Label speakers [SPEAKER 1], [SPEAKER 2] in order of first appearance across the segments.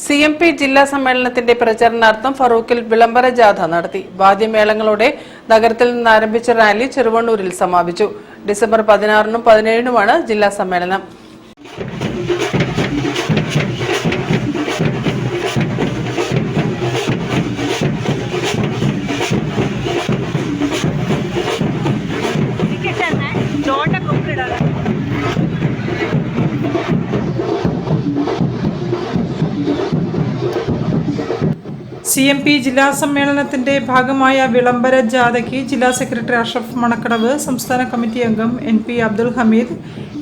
[SPEAKER 1] CMP ജില്ലാ സമ്മേളനത്തിന്റെ പ്രചരണാർത്ഥം ഫറൂഖിൽ വിളംബര ജാഥ നടത്തി. വാദ്യമേളങ്ങളോടെ നഗരത്തിൽ നിന്ന് ആരംഭിച്ച റാലി ചെറുവണ്ണൂരിൽ സമാപിച്ചു. ഡിസംബർ 16-നും 17-നുമാണ് ജില്ലാ സമ്മേളനം.
[SPEAKER 2] CMP ജില്ലാ സമ്മേളനത്തിന്റെ ഭാഗമായ വിളംബര ജാഥയ്ക്ക് ജില്ലാ സെക്രട്ടറി അഷ്റഫ് മണക്കടവ്, സംസ്ഥാന കമ്മിറ്റി അംഗം NP Abdul Hameed,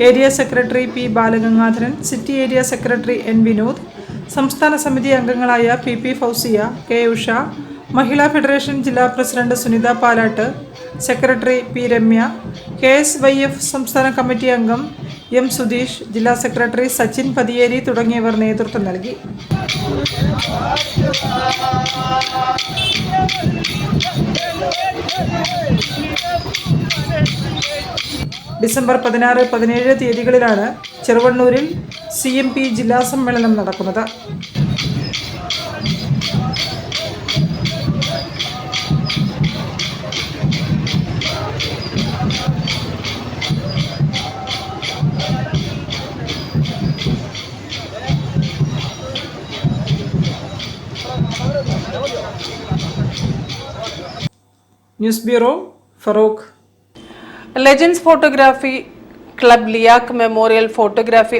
[SPEAKER 2] area secretary P Balagangadharan, city area secretary N Vinod, സംസ്ഥാന സമിതി അംഗങ്ങളായ PP ഫൗസിയ, K ഉഷ, മഹിളാ ഫെഡറേഷൻ ജില്ലാ president Sunitha Palatt, secretary P Ramya, KSYF സംസ്ഥാന കമ്മിറ്റി അംഗം M സുധീഷ്, ജില്ലാ സെക്രട്ടറി സച്ചിൻ പതിയേരി തുടങ്ങിയവർ നേതൃത്വം നൽകി. ഡിസംബർ 16-17 തീയതികളിലാണ് ചെറുവണ്ണൂരിൽ CMP ജില്ലാ സമ്മേളനം നടക്കുന്നത്. News bureau, Farooq.
[SPEAKER 1] Legends photography club ലിയാഖ് മെമ്മോറിയൽ ഫോട്ടോഗ്രാഫി